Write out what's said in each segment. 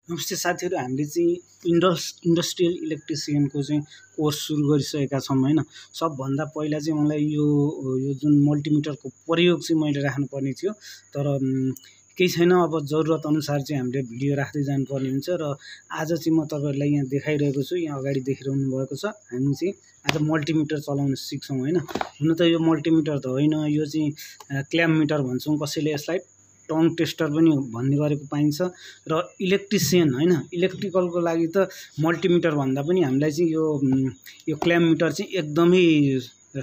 नमस्ते साथीहरु, हामीले चाहिँ इन्डस्ट्रियल इलेक्ट्रिसियनको चाहिँ कोर्स सुरु गरिसकेका छौं हैन। सबभन्दा पहिला चाहिँ मलाई यो जुन मल्टिमिटरको प्रयोग चाहिँ मैले राख्नुपर्ने थियो, तर केही छैन। अब जरुरत अनुसार चाहिँ हामीले भिडियो राख्दै जानुपर्ने हुन्छ र आज चाहिँ म तपाईहरुलाई यहाँ देखाइरहेको छु। यहाँ अगाडि देखिरहनु भएको छ। हामी चाहिँ आज मल्टिमिटर चलाउन सिक्छौं हैन। हुन त यो मल्टिमिटर त होइन, यो चाहिँ क्ल्याम्प मिटर भन्छौं, कसैले यसलाई टङ टेस्टर पनि भन्ने गरेको पाइन्छ। र इलेक्ट्रिसियन हैन, इलेक्ट्रिकलको लागि त मल्टिमिटर भन्दा पनि हामीलाई चाहिँ यो क्ल्याम्प मिटर चाहिँ एकदमै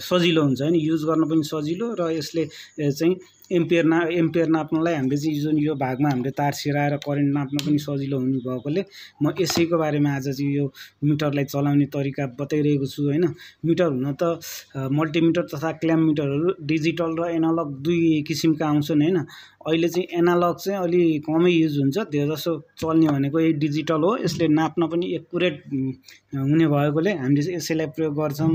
सजिलो हुन्छ हैन, युज गर्न पनि सजिलो। र यसले चाहिँ एम्पियर नाप्नलाई हामीले चाहिँ जुन यो भागमा हामीले तार छिराएर करेन्ट नाप्न पनि सजिलो हुने भएकोले म यसैको बारेमा आज चाहिँ यो मिटरलाई चलाउने तरिका बताइरहेको छु हैन। मिटर हुन त मल्टिमिटर तथा क्ल्याम्प मिटरहरू डिजिटल र एनालग दुई किसिमका आउँछन् हैन। अहिले चाहिँ एनालग चाहिँ अलि कमै युज हुन्छ, धेरैजसो चल्ने भनेको यही डिजिटल हो। यसले नाप्न पनि एक्युरेट हुने भएकोले हामीले चाहिँ यसैलाई प्रयोग गर्छौं।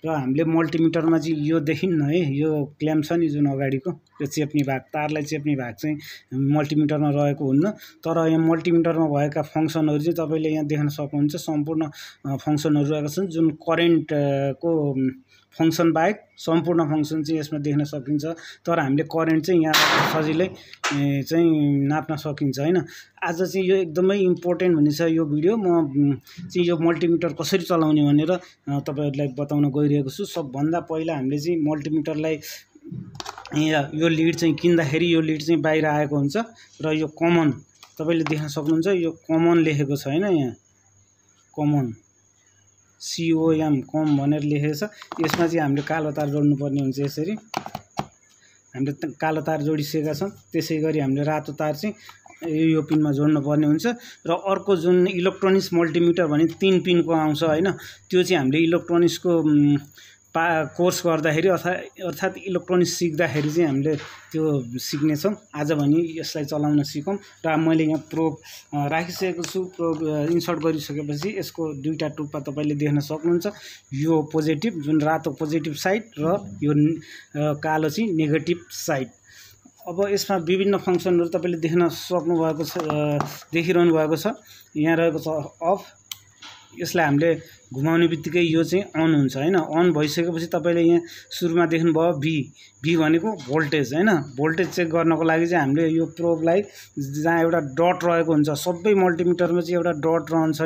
र हामीले मल्टिमिटरमा चाहिँ यो देखिन्न है, यो क्ल्याम्प छ नि जुन अगाडिको, यो चेप्ने भाग, तारलाई चेप्ने भाग चाहिँ मल्टिमिटरमा रहेको हुन्न। तर यहाँ मल्टिमिटरमा भएका फंक्सनहरु चाहिँ तपाईले यहाँ देख्न सक्नुहुन्छ। सम्पूर्ण फंक्सनहरु रहेका छन्, जुन करेन्टको फंक्सन बाहेक सम्पूर्ण फंक्सन चाहिँ यसमा देख्न सकिन्छ। तर हामीले करेन्ट चाहिँ यहाँ सजिलै चाहिँ नाप्न सकिन्छ हैन। आज चाहिँ यो एकदमै इम्पोर्टेन्ट हुनेछ यो भिडियो। म चाहिँ यो मल्टिमिटर कसरी चलाउने भनेर तपाईहरुलाई बताउन गइरहेको छु। सबभन्दा पहिला हामीले चाहिँ मल्टिमिटरलाई यो लिड चाहिँ किन्दाखेरि यो लिड चाहिँ बाहिर आएको हुन्छ र यो कमन तपाईले देख्न सक्नुहुन्छ। यो कमन लेखेको छ हैन, यहाँ कमन COM कम भनेर लेखेको छ। यसमा चाहिँ हामीले कालो तार जोड्नु पर्ने हुन्छ। यसरी हामीले कालो तार जोडिसकेका छौं। त्यसैगरी हामीले रातो तार चाहिँ यो पिनमा जोड्नु पर्ने हुन्छ। र अर्को जुन इलेक्ट्रोनिक्स मल्टिमिटर भने 3 पिनको आउँछ हैन, त्यो चाहिँ हामीले इलेक्ट्रोनिक्सको कोर्स गर्दाखेरि अर्थात इलेक्ट्रोनिक्स सिक्दाखेरि चाहिँ हामीले त्यो सिक्ने छौं। आज भने यसलाई चलाउन सिकौं। र मैले यहाँ प्रोब राखिसकेको छु। प्रोब इन्सर्ट गरिसकेपछि यसको दुईटा टुप्पा तपाईले देख्न सक्नुहुन्छ। यो पोजिटिभ, जुन रातो पोजिटिभ साइड, र यो कालो चाहिँ नेगेटिभ साइड। अब यसमा विभिन्न फंक्सनहरु तपाईले देख्न सक्नु भएको छ, देखिरहनु भएको छ। यहाँ रहेको छ अफ, यसलाई हामीले घुमाउने बित्तिकै यो चाहिँ अन हुन्छ हैन। अन भइसकेपछि तपाईले यहाँ सुरुमा देख्नुभयो भी भनेको भोल्टेज हैन। भोल्टेज चेक गर्नको लागि चाहिँ हामीले यो प्रोबलाई जहाँ एउटा डट रहेको हुन्छ, सबै मल्टिमिटरमा चाहिँ एउटा डट रहन्छ।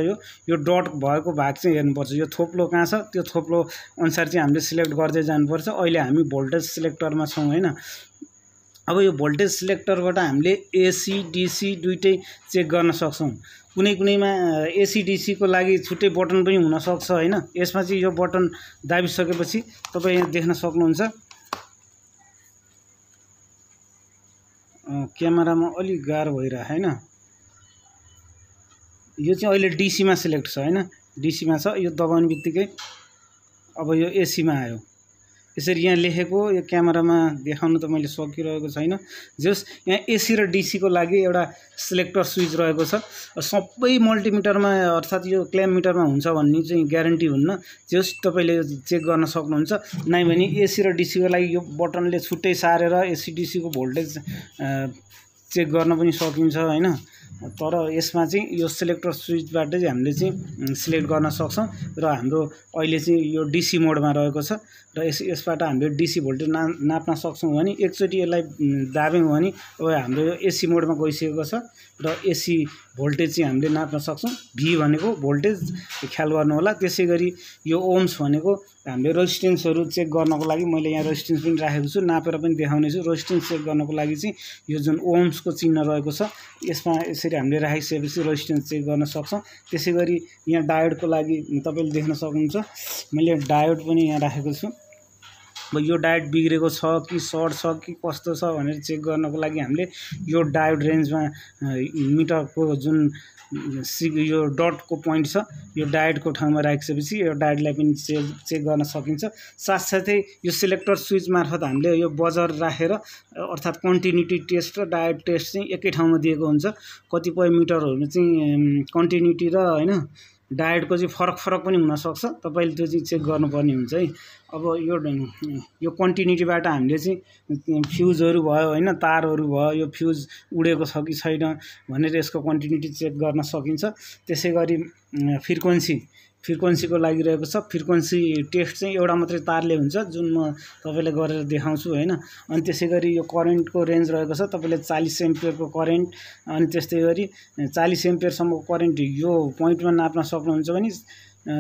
यो डट भएको भाग चाहिँ हेर्नुपर्छ। यो थोप्लो कहाँ छ, त्यो थोप्लो अनुसार चाहिँ हामीले सिलेक्ट गर्दै जानुपर्छ। अहिले हामी भोल्टेज सिलेक्टरमा छौं हैन। अब यो भोल्टेज सिलेक्टरबाट हामीले AC DC दुईटै चेक गर्न सक्छौं। कुनैमा AC DC को लागि छुट्टै बटन पनि हुन सक्छ हैन। यसमा चाहिँ यो बटन दाबिसकेपछि तपाई यहाँ देख्न सक्नुहुन्छ। क्यामेरामा अलि गाह्रो भइरा हैन। यो चाहिँ अहिले DC मा सिलेक्ट छ हैन, DC मा छ। यो दबाउने बित्तिकै अब यो AC मा आयो। यसरी यहाँ लेखेको यो क्यामेरामा देखाउन त मैले सकिरहेको छैन। जस यहाँ AC र DC को लागि एउटा सिलेक्टर स्विच रहेको छ। सबै मल्टिमिटरमा अर्थात यो क्ल्याम्प मिटरमा हुन्छ भन्ने चाहिँ ग्यारेन्टी हुन्न। जस तपाईले चेक गर्न सक्नुहुन्छ। नाइ भने AC र DC को लागि यो बटनले छुट्टै सारेर AC DC को भोल्टेज चेक गर्न पनि सकिन्छ हैन। तर यसमा चाहिँ यो सिलेक्टर स्विचबाट चाहिँ हामीले चाहिँ सिलेक्ट गर्न सक्छौं। र हाम्रो अहिले चाहिँ यो DC मोडमा रहेको छ। र यसबाट हामीले DC भोल्टेज नाप्न सक्छौं भने एकचोटी यसलाई दाब्यौं भने अब हाम्रो यो AC मोडमा गइसकेको छ। र AC भोल्टेज चाहिँ हामीले नाप्न सक्छौं। V भनेको भोल्टेज ख्याल गर्नु होला। त्यसैगरी यो ओम्स भनेको हामीले रेजिस्टेन्सहरु चेक गर्नको लागि मैले यहाँ रेजिस्टेन्स पनि राखेको छु, नापेर पनि देखाउने छु। रेजिस्टेन्स चेक गर्नको लागि चाहिँ यो जुन ओम्सको चिन्ह रहेको छ, यसमा यसरी हामीले राखिसकेपछि रेजिस्टेन्स चेक गर्न सक्छौं। त्यसैगरी यहाँ डायोडको लागि तपाईले देख्न सक्नुहुन्छ। मैले डायोड पनि यहाँ राखेको छु। अब यो डायोड बिग्रेको छ कि सर्ट छ कि कस्तो छ भनेर चेक गर्नको लागि हामीले यो डायोड रेन्जमा मिटरको जुन यो डटको पोइन्ट छ, यो डायोडको ठाउँमा राखिसकेपछि यो डायोडलाई पनि चेक गर्न सकिन्छ। साथसाथै यो सिलेक्टर स्विच मार्फत हामीले यो बजर राखेर अर्थात कन्टिन्युटी टेस्ट र डायोड टेस्ट चाहिँ एकै ठाउँमा दिएको हुन्छ। कतिपय मिटरहरु चाहिँ कन्टिन्युटी र हैन डायोडको चाहिँ फरक पनि हुन सक्छ। तपाईले त्यो चाहिँ चेक गर्नुपर्ने हुन्छ है। अब यो कन्टिन्युटीबाट हामीले चाहिँ फ्युजहरू भयो होइन, तारहरू भयो, यो फ्युज उडेको छ कि छैन भनेर यसको कन्टिन्युटी चेक गर्न सकिन्छ। त्यसै गरी फ्रिक्वेन्सीको लागि रहेको छ। फ्रिक्वेन्सी टेस्ट चाहिँ एउटा मात्रै तारले हुन्छ, जुन म तपाईँलाई गरेर देखाउँछु होइन। अनि त्यसै गरी यो करेन्टको रेन्ज रहेको छ, तपाईँले 40 एम्पियरको करेन्ट अनि त्यस्तै गरी 40 एम्पियरसम्मको करेन्ट यो पोइन्टमा नाप्न सक्नुहुन्छ भने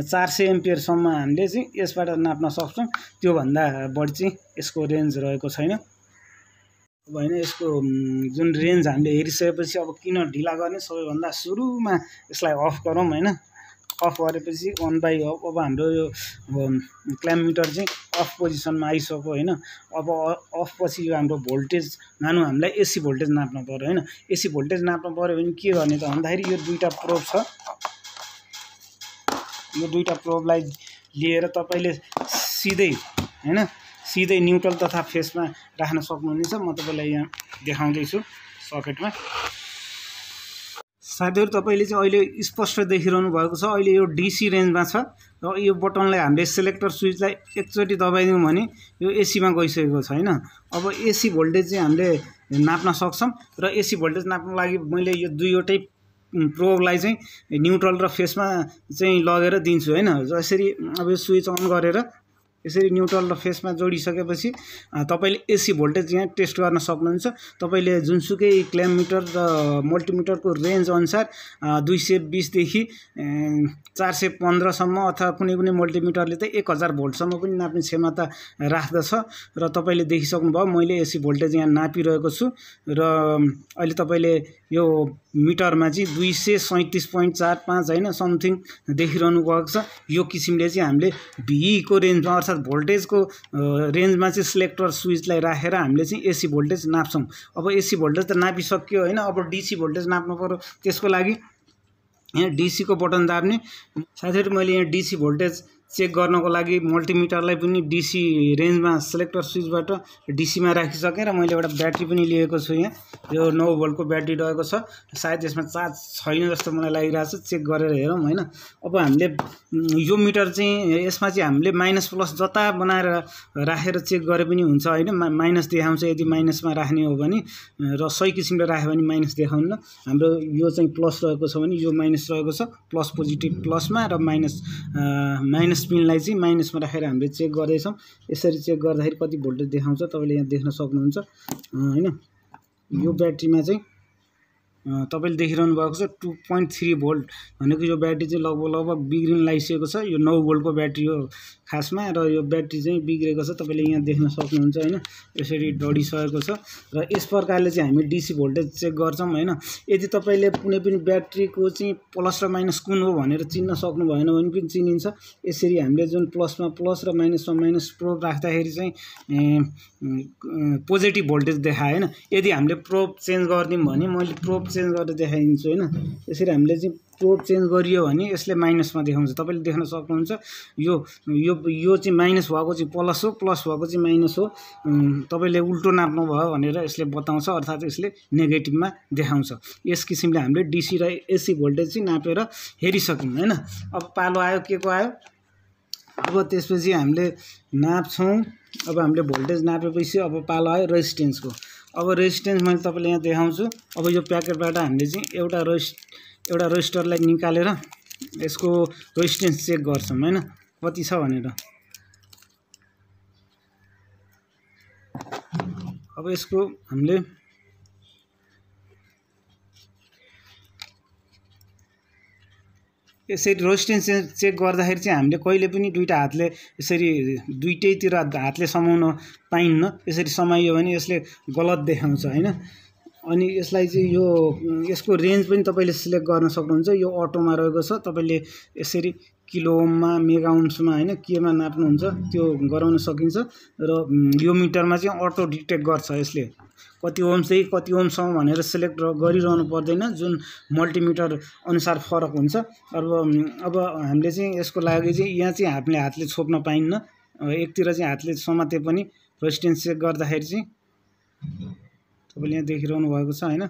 400 एम्पियरसम्म हामीले चाहिँ यसबाट नाप्न सक्छौँ। त्योभन्दा बढी चाहिँ यसको रेन्ज रहेको छैन। अब होइन, यसको जुन रेन्ज हामीले हेरिसकेपछि अब किन ढिला गर्ने, सबैभन्दा सुरुमा यसलाई अफ गरौँ होइन। अफ गरेपछि 1 बाई अफ। अब हाम्रो यो क्ल्याम्प मिटर चाहिँ अफ पोजिसनमा आइसक्यो होइन। अब अफ पछि यो हाम्रो भोल्टेज मानौँ हामीलाई एसी भोल्टेज नाप्न पर्यो होइन। एसी भोल्टेज नाप्न पर्यो भने के गर्ने त भन्दाखेरि यो दुईवटा प्रोब छ, यो दुईवटा प्रोबलाई लिएर तपाईँले सिधै न्युट्रल तथा फेसमा राख्न सक्नुहुनेछ। म तपाईँलाई यहाँ देखाउँदैछु सकेटमा। साथीहरू तपाईँले चाहिँ अहिले स्पष्ट देखिरहनु भएको छ, अहिले यो डिसी रेन्जमा छ र यो बटनलाई हामीले सेलेक्टर स्विचलाई एकचोटि दबाइदियौँ भने यो एसीमा गइसकेको छ होइन। अब एसी भोल्टेज चाहिँ हामीले नाप्न सक्छौँ र एसी भोल्टेज नाप्नको लागि मैले यो दुईवटै प्रोबलाई चाहिँ न्युट्रल र फेसमा चाहिँ लगेर दिन्छु होइन। जसरी अब यो स्विच अन गरेर यसरी न्युट्रल र फेसमा जोडिसकेपछि तपाईँले एसी भोल्टेज यहाँ टेस्ट गर्न सक्नुहुन्छ। तपाईँले जुनसुकै क्ल्याम्प मिटर र मल्टिमिटरको रेन्ज अनुसार 220 देखि 415सम्म अथवा कुनै कुनै मल्टिमिटरले त 1000 भोल्टसम्म पनि नाप्ने क्षमता राख्दछ। र तपाईँले देखिसक्नुभयो मैले एसी भोल्टेज यहाँ नापिरहेको छु र अहिले तपाईँले यो मिटरमा चाहिँ 237.45 होइन समथिङ देखिरहनु भएको छ। यो किसिमले चाहिँ हामीले भीको रेन्जमा अर्थात् भोल्टेजको रेन्जमा चाहिँ सिलेक्टर स्विचलाई राखेर हामीले चाहिँ एसी भोल्टेज नाप्छौँ। अब एसी भोल्टेज त नापिसक्यो होइन। अब डिसी भोल्टेज नाप्नु पर्यो। त्यसको लागि यहाँ डिसीको बटन दाब्ने। साथीहरू मैले यहाँ डिसी भोल्टेज चेक गर्नको लागि मल्टिमिटरलाई पनि डिसी रेन्जमा सेलेक्टर स्विचबाट डिसीमा राखिसकेँ र मैले एउटा ब्याट्री पनि लिएको छु। यहाँ यो 9 भोल्टको ब्याट्री रहेको छ। सायद यसमा चार्ज छैन जस्तो मलाई लागिरहेको छ, चेक गरेर हेरौँ होइन। अब हामीले यो मिटर चाहिँ यसमा चाहिँ हामीले माइनस प्लस जता बनाएर राखेर चेक गरे पनि हुन्छ होइन। माइनस देखाउँछ यदि माइनसमा राख्ने हो भने, र सही किसिमले राख्यो भने माइनस देखाउन्न। हाम्रो यो चाहिँ प्लस रहेको छ भने यो माइनस रहेको छ, प्लस पोजिटिभ प्लसमा र माइनस पिनलाई चाहिँ माइनसमा राखेर हामीले चेक गर्दैछौँ। यसरी चेक गर्दाखेरि कति भोल्टेज देखाउँछ तपाईँले यहाँ देख्न सक्नुहुन्छ होइन। यो ब्याट्रीमा चाहिँ तपाईँले देखिरहनु भएको छ 2.3 भोल्ट भनेको यो ब्याट्री चाहिँ लगभग बिग्रिन लागिसकेको छ। यो 9 भोल्टको ब्याट्री हो खासमा, र यो ब्याट्री चाहिँ बिग्रेको छ, तपाईँले यहाँ देख्न सक्नुहुन्छ होइन। यसरी डढिसकेको छ र यस प्रकारले चाहिँ हामी डिसी भोल्टेज चेक गर्छौँ होइन। यदि तपाईँले कुनै पनि ब्याट्रीको चाहिँ प्लस र माइनस कुन हो भनेर चिन्न सक्नु भएन भने पनि चिनिन्छ। यसरी हामीले जुन प्लसमा प्लस र माइनसमा माइनस प्रोब राख्दाखेरि चाहिँ पोजिटिभ भोल्टेज देखायो होइन। यदि हामीले प्रोब चेन्ज गरिदिउँ भने मैले प्रोब चेन्ज गरेर देखाइदिन्छु होइन। यसरी हामीले चाहिँ प्रोब चेन्ज गरियो भने यसले माइनसमा देखाउँछ, तपाईँले देख्न सक्नुहुन्छ। यो चाहिँ माइनस भएको चाहिँ प्लस हो, प्लस भएको चाहिँ माइनस हो। तपाईँले उल्टो नाप्नु भयो भनेर यसले बताउँछ, अर्थात् यसले नेगेटिभमा देखाउँछ। यस किसिमले हामीले डिसी र एसी भोल्टेज चाहिँ नापेर हेरिसक्यौँ होइन। अब पालो आयो के को आयो। अब त्यसपछि हामीले नाप्छौँ। अब हामीले भोल्टेज नापेपछि अब पालो आयो रेजिस्टेन्सको। अब रेजिस्टेन्स मैले तपाईँलाई यहाँ देखाउँछु। अब यो प्याकेटबाट हामीले चाहिँ एउटा रेजिस्टरलाई निकालेर यसको रेजिस्टेन्स चेक गर्छौँ होइन, कति छ भनेर। अब यसको हामीले यसरी रेजिस्टेन्स चेक गर्दाखेरि चाहिँ हामीले कहिले पनि दुईटा हातले यसरी दुईटैतिर हातले समाउन पाइन्न। यसरी समाइयो भने यसले गलत देखाउँछ होइन। अनि यसलाई चाहिँ यसको रेन्ज पनि तपाईँले सिलेक्ट गर्न सक्नुहुन्छ। यो अटोमा रहेको छ, तपाईँले यसरी किलो ओममा मेगा ओम्समा होइन केमा नाप्नुहुन्छ त्यो गराउन सकिन्छ। र यो मिटरमा चाहिँ अटो डिटेक्ट गर्छ यसले कति ओम्सदेखि कति ओम्ससम्म भनेर सिलेक्ट गरिरहनु पर्दैन, जुन मल्टिमिटर अनुसार फरक हुन्छ। अब हामीले चाहिँ यसको लागि चाहिँ यहाँ चाहिँ हातले छोप्न पाइन्न, एकतिर चाहिँ हातले समाते पनि रेजिस्टेन्स चेक गर्दाखेरि चाहिँ तपाईँले यहाँ देखिरहनु भएको छ होइन।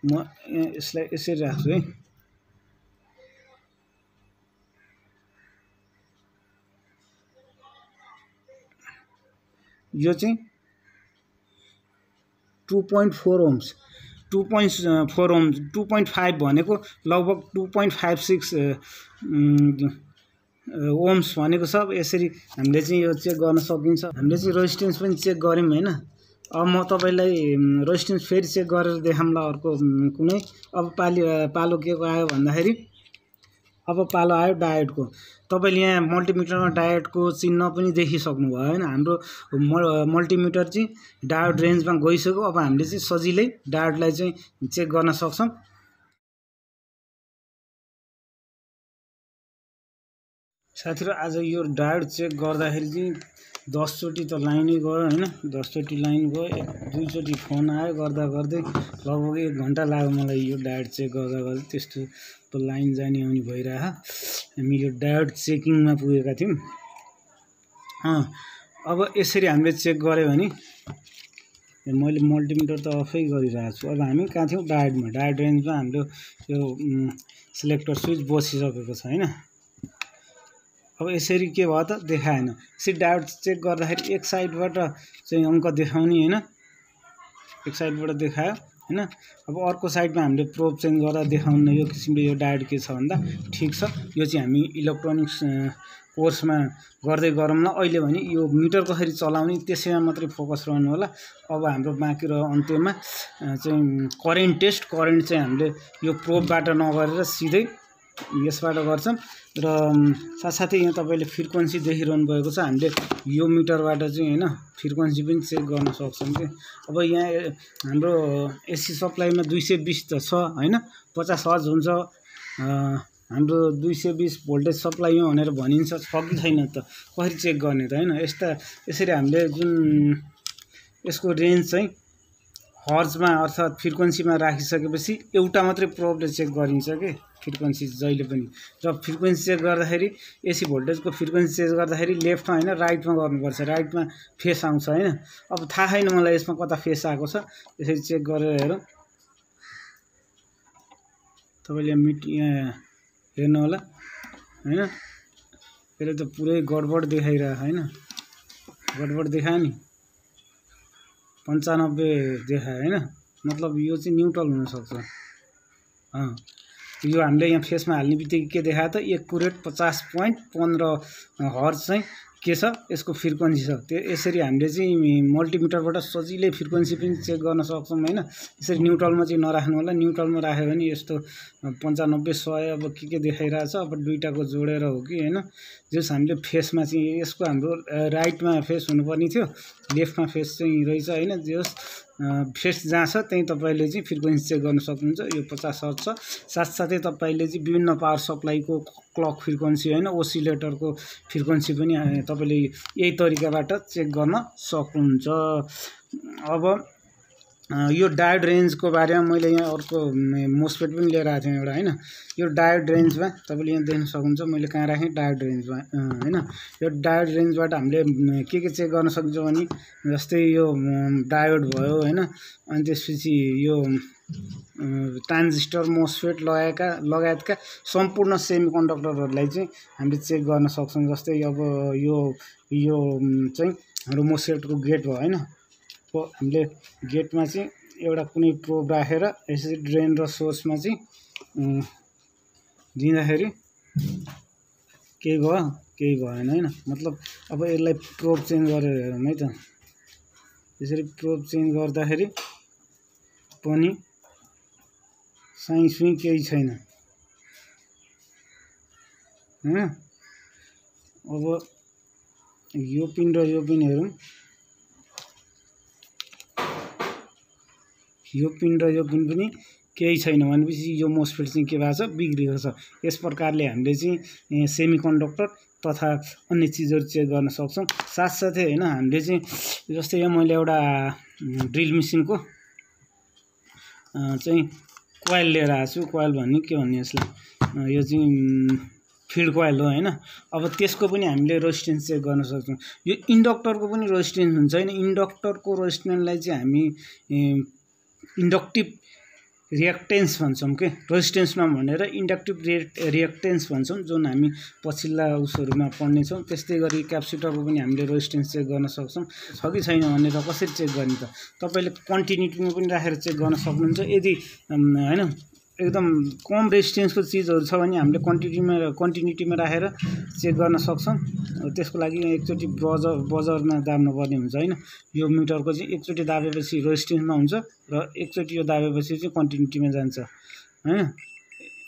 म यसलाई यसरी राख्छु है। यो चाहिँ 2.4 ओम्स 2.4 ओम्स 2.5 भनेको लगभग 2.56 ओम्स भनेको छ। यसरी हामीले चाहिँ यो चेक गर्न सकिन्छ। हामीले चाहिँ रेजिस्टेन्स पनि चेक गऱ्यौँ हैन। अब म तपाईलाई रेजिस्टेन्स फेरि चेक गरेर देखाउँला अर्को कुनै। अब पालो के को आयो भन्दाखेरि अब पालो आयो डायोडको। तपाईले यहाँ मल्टिमिटरमा डायोडको चिन्ह पनि देखिसक्नु भयो हैन। हाम्रो मल्टिमिटर चाहिँ डायोड रेन्जमा गइसक्यो। अब हामीले चाहिँ सजिलै डायोडलाई चाहिँ चेक गर्न सक्छौं। साथीहरु आज यो डायोड चेक गर्दाखेरि चाहिँ 10 चोटी त लाइनै गयो हैन। 10 चोटी लाइन गयो, 2 चोटी फोन आयो, गर्दा गर्दै लगभग 1 घण्टा लाग्यो मलाई यो डायोड चेक गर्दा गर्दै। त्यस्तो लाइन जाने आउने भइरहा। हामी यो डायोड चेकिङमा पुगेका थियौं। अब यसरी हामीले चेक गर्यो भने मैले मल्टिमिटर त अफै गरिरहेको छु। अब हामी कहाँ थियौं? डायोडमा। डायोड रेन्जमा हाम्रो यो सिलेक्टर स्विच बसिसकेको छ हैन। अब यसरी के भयो त देखाएन। यसरी डायोड चेक गर्दाखेरि एक साइडबाट चाहिँ अंक देखाउने हैन, एक साइडबाट देखायो हैन। अब अर्को साइडमा हामीले प्रोब चेन्ज गर्दा देखाउन यो किसिमले यो डायोड के छ भन्दा ठीक छ। यो चाहिँ हामी इलेक्ट्रोनिक्स कोर्समा गर्दै गरौँला। अहिले भने यो मिटर कसरी चलाउने त्यसैमा मात्रै फोकस रहनु होला। अब हाम्रो बाँकी रह्यो अन्त्यमा चाहिँ करेन्ट टेस्ट। करेन्ट चाहिँ हामीले यो प्रोबबाट नगरेर सिधै यसबाट गर्छौं। र साथसाथै यहाँ तपाईले फ्रिक्वेन्सी देखिरहनु भएको छ। हामीले यो मिटरबाट चाहिँ हैन फ्रिक्वेन्सी पनि चेक गर्न सक्छौं के। अब यहाँ हाम्रो एसी सप्लाईमा 220 त छ हैन, 50 हर्ज हुन्छ। हाम्रो 220 भोल्टेज सप्लाईमा भनेर भनिन्छ, छ कि छैन त कसरी चेक गर्ने त हैन। यसरी हामीले जुन यसको रेन्ज चाहिँ हर्जमा अर्थात फ्रिक्वेन्सीमा राखिसकेपछि एउटा मात्रै प्रोबले चेक गरिन्छ के फ्रिक्वेन्सी जहिले पनि। र फ्रिक्वेन्सी चेक गर्दाखेरि एसी भोल्टेजको फ्रिक्वेन्सी चेक गर्दाखेरि लेफ्टमा हैन राइटमा गर्नुपर्छ। राइटमा फेस आउँछ हैन। अब थाहा छैन मलाई यसमा कता फेस आएको छ। यसरी चेक गरेर हेरौँ। तपाईले यहाँ हेर्नु होला हैन। यसले त पुरै गडबड देखाइरहेको हैन। गडबड देखायो नि, 95 देखायो हैन। मतलब यो चाहिँ न्युट्रल हुन सक्छ। यो हामीले यहाँ फेसमा हाल्ने बित्तिकै के देखायो त 1/50.15 हर्ज चाहिँ के छ यसको फ्रिक्वेन्सी छ। यसरी हामीले चाहिँ मल्टिमिटरबाट सजिलै फ्रिक्वेन्सी पनि चेक गर्न सक्छौं हैन। यसरी न्युट्रलमा चाहिँ नराख्नु होला। न्युट्रलमा राख्यो भने यस्तो 95 100 अब के देखाइरहेछ। अब दुईटाको जोडेर हो कि हैन। जस हामीले फेसमा चाहिँ यसको हाम्रो राइटमा फेस हुनुपर्ने थियो, लेफ्टमा फेस चाहिँ रहेछ हैन। जस फेस जहाँ छ त्यही तपाईले चाहिँ फ्रिक्वेन्सी चेक गर्न सक्नुहुन्छ। यो 50 हर्ज छ। साथसाथै तपाईले चाहिँ विभिन्न पावर सप्लाईको क्लक फ्रिक्वेन्सी हैन, ओसिलेटरको फ्रिक्वेन्सी पनि तपाईले यही तरिकाबाट चेक गर्न सक्नुहुन्छ। अब यो डायोड रेन्जको बारेमा मैले यहाँ अर्को मोस्फेट पनि लिएर आएको थिएँ एउटा हैन। यो डायोड रेन्जमा तपाईले यहाँ देख्न सक्नुहुन्छ। मैले कहाँ राखेँ? डायोड रेन्जमा हैन। यो डायोड रेन्जबाट हामीले के चेक गर्न सक्छौं भने जस्तै यो डायोड भयो हैन। अनि त्यसपछि यो ट्रान्जिस्टर, मोस्फेट लगायतका सम्पूर्ण सेमिकन्डक्टरहरूलाई चाहिँ हामीले चेक गर्न सक्छौं। जस्तै अब यो चाहिँ हाम्रो मोस्फेटको गेट भयो हैन। हामीले गेटमा चाहिँ एउटा कुनै प्रोब राखेर यसरी ड्रेन र सोर्समा चाहिँ दिँदाखेरि केही भयो केही भएन हैन। मतलब अब यसलाई प्रोब चेन्ज गरेर हेरौँ है त। यसरी प्रोब चेन्ज गर्दाखेरि पनि साइन्स पनि केही छैन हैन। अब यो पिन र यो पिन हेरौँ। यो पिन र यो पिन पनि केही छैन भनेपछि यो मोस्फेट चाहिँ के भएको छ? बिग्रेको छ। यस प्रकारले हामीले चाहिँ सेमिकन्डक्टर तथा अन्य चीजहरु चेक गर्न सक्छौं। साथसाथै हैन हामीले चाहिँ जस्तै यहाँ मैले एउटा ड्रिल मेसिनको चाहिँ कोइल लिएर आएको छु। कोइल भन्ने के भन्ने यसलाई? यो चाहिँ फिड कोइल हो हैन। अब त्यसको पनि हामीले रेजिस्टेन्स चेक गर्न सक्छौं। यो इन्डक्टरको पनि रेजिस्टेन्स हुन्छ हैन। इन्डक्टरको रेजिस्टेन्सलाई चाहिँ हामी इन्डक्टिभ रिएक्टेन्स भन्छौँ के, रेजिस्टेन्समा भनेर इन्डक्टिभ रिएक्टेन्स भन्छौँ, जुन हामी पछिल्ला उसहरूमा पढ्नेछौँ। त्यस्तै गरी क्यापेसिटरको पनि हामीले रेजिस्टेन्स चेक गर्न सक्छौँ। छ कि छैन भनेर कसरी चेक गर्ने त, तपाईँले कन्टिन्युटीमा पनि राखेर चेक गर्न सक्नुहुन्छ। यदि हैन एकदम कम रेजिस्टेन्सको चिजहरू छ भने हामीले कन्टिन्युटीमा राखेर चेक गर्न सक्छौँ। त्यसको लागि एकचोटि बजरमा दाब्नुपर्ने हुन्छ हैन। यो मिटरको चाहिँ एकचोटि दाबेपछि रेजिस्टेन्समा हुन्छ र एकचोटि यो दाबेपछि चाहिँ कन्टिन्युटीमा जान्छ हैन।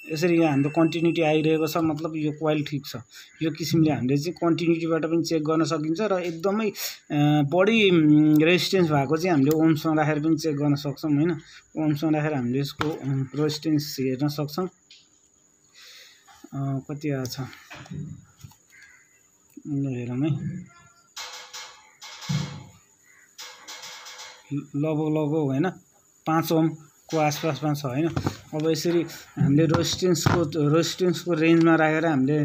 यसरी यहाँ हाम्रो कन्टिन्युटी आइरहेको छ, मतलब यो कोइल ठिक छ। यो किसिमले हामीले चाहिँ कन्टिन्युटीबाट पनि चेक गर्न सकिन्छ र एकदमै बढी रेजिस्टेन्स भएको चाहिँ हामीले ओम्समा राखेर पनि चेक गर्न सक्छौँ हैन। ओम्समा राखेर हामीले यसको रेजिस्टेन्स हेर्न सक्छौँ। कति आछ हेरौँ है। लगभग हैन 5 ओमको आसपासमा छ हैन। अब यसरी हामीले रेजिस्टेन्सको रेन्जमा राखेर हामीले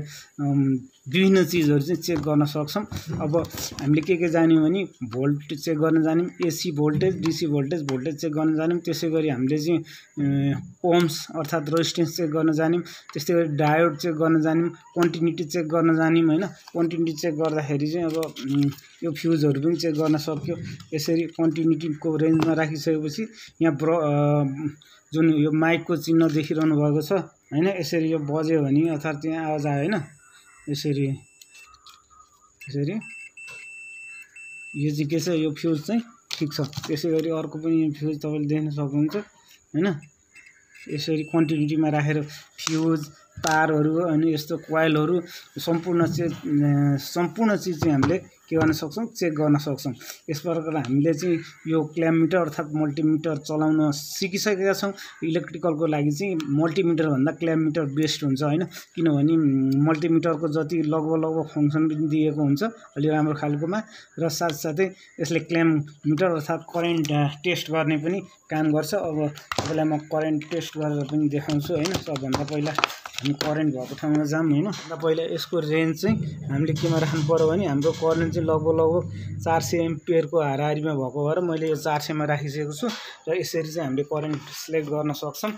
विभिन्न चिजहरू चाहिँ चेक गर्न सक्छौँ। अब हामीले के जान्यौँ भने भोल्ट चेक गर्न जान्यौँ, AC voltage, DC voltage check गर्न जान्यौँ। त्यसै गरी हामीले चाहिँ ओम्स अर्थात् रेजिस्टेन्स चेक गर्न जान्यौँ। त्यस्तै गरी डायोड चेक गर्न जान्यौँ, कन्टिन्युटी चेक गर्न जान्यौँ हैन। कन्टिन्युटी चेक गर्दाखेरि चाहिँ अब यो फ्युजहरू पनि चेक गर्न सक्यो। यसरी कन्टिन्युटीको रेन्जमा राखिसकेपछि यहाँ जुन यो माइकको चिन्ह देखिरहनु भएको छ हैन। यसरी यो बज्यो भने अर्थात् त्यहाँ आवाज आयो हैन। यसरी यो चाहिँ के छ, यो फ्युज चाहिँ ठिक छ। त्यसै गरी अर्को पनि फ्युज तपाईँले देख्न सक्नुहुन्छ हैन। यसरी कन्टिन्युटीमा राखेर फ्युज, तारहरू अनि यस्तो कोइलहरू सम्पूर्ण चिज चाहिँ हामीले के गर्न सक्छौँ, चेक गर्न सक्छौँ। यस प्रकार हामीले चाहिँ यो क्ल्याम्प मिटर अर्थात् मल्टिमिटर चलाउन सिकिसकेका छौँ। इलेक्ट्रिकलको लागि चाहिँ मल्टिमिटर भन्दा क्ल्याम्प मिटर बेस्ट हुन्छ हैन। किनभने मल्टिमिटरको जति लगभग फङ्सन पनि दिएको हुन्छ अलि राम्रो खालकोमा, र साथसाथै यसले क्ल्याम्प मिटर अर्थात् करेन्ट टेस्ट गर्ने पनि काम गर्छ। अब तपाईँलाई म करेन्ट टेस्ट गरेर पनि देखाउँछु हैन। सबभन्दा पहिला हामी करेन्ट भएको ठाउँमा जाऊँ हैन। पहिला यसको रेन्ज चाहिँ हामीले केमा राख्नु पर्यो भने हाम्रो करेन्ट चाहिँ लगभग 400 एम्पियरको हाराहारीमा भएको भएर मैले यो 400 मा राखिसकेको छु। र यसरी चाहिँ हामीले करेन्ट सिलेक्ट गर्न सक्छौँ।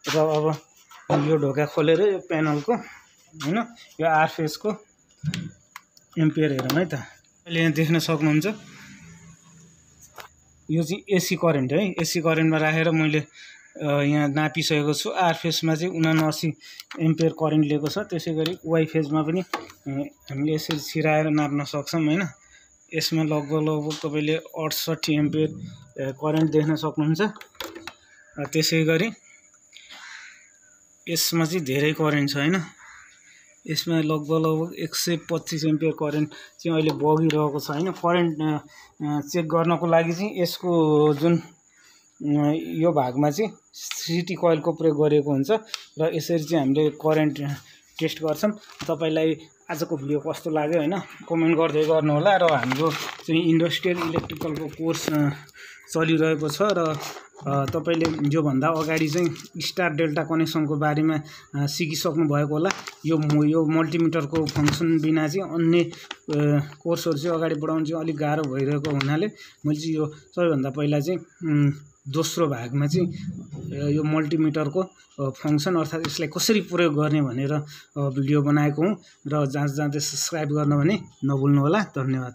र अब यो ढोका खोलेर यो प्यानलको हैन यो आर फेजको एम्पियर हेरौँ है त। अहिले यहाँ देख्न सक्नुहुन्छ यो चाहिँ एसी करेन्ट है। एसी करेन्टमा राखेर मैले यहाँ नापिसकेको छु। आर फेजमा चाहिँ 79 एम्पियर करेन्ट लिएको छ। त्यसै गरी वाइ फेजमा पनि हामीले यसरी छिराएर नाप्न सक्छौँ हैन। यसमा लगभग तपाईँले 68 एम्पियर करेन्ट देख्न सक्नुहुन्छ। त्यसै गरी यसमा चाहिँ धेरै करेन्ट छ हैन। यसमा लगभग 125 एम्पियर करेन्ट चाहिँ अहिले बगिरहेको छ हैन। करेन्ट चेक गर्नको लागि चाहिँ यसको जुन यो भागमा चाहिँ सिटी कोइलको प्रयोग गरिएको हुन्छ र यसरी चाहिँ हामीले करेन्ट टेस्ट गर्छौँ। तपाईलाई आजको भिडियो कस्तो लाग्यो हैन कमेन्ट गर्दै गर्नु होला। र हाम्रो चाहिँ इन्डस्ट्रियल इलेक्ट्रिकलको कोर्स चलिरहेको छ र तपाईले यो भन्दा अगाडि चाहिँ स्टार डेल्टा कनेक्सनको बारेमा सिकिसक्नु भएको होला। यो मल्टिमिटरको फङ्सन बिना चाहिँ अन्य कोर्सहरू चाहिँ अगाडि बढाउन चाहिँ अलिक गाह्रो भइरहेको हुनाले मैले चाहिँ यो सबैभन्दा पहिला चाहिँ दोस्रो भागमा चाहिँ यो मल्टिमिटरको फङ्सन अर्थात् यसलाई कसरी प्रयोग गर्ने भनेर भिडियो बनाएको हुँ। र जाँच्दै सब्स्क्राइब गर्न भने नभुल्नु होला। धन्यवाद।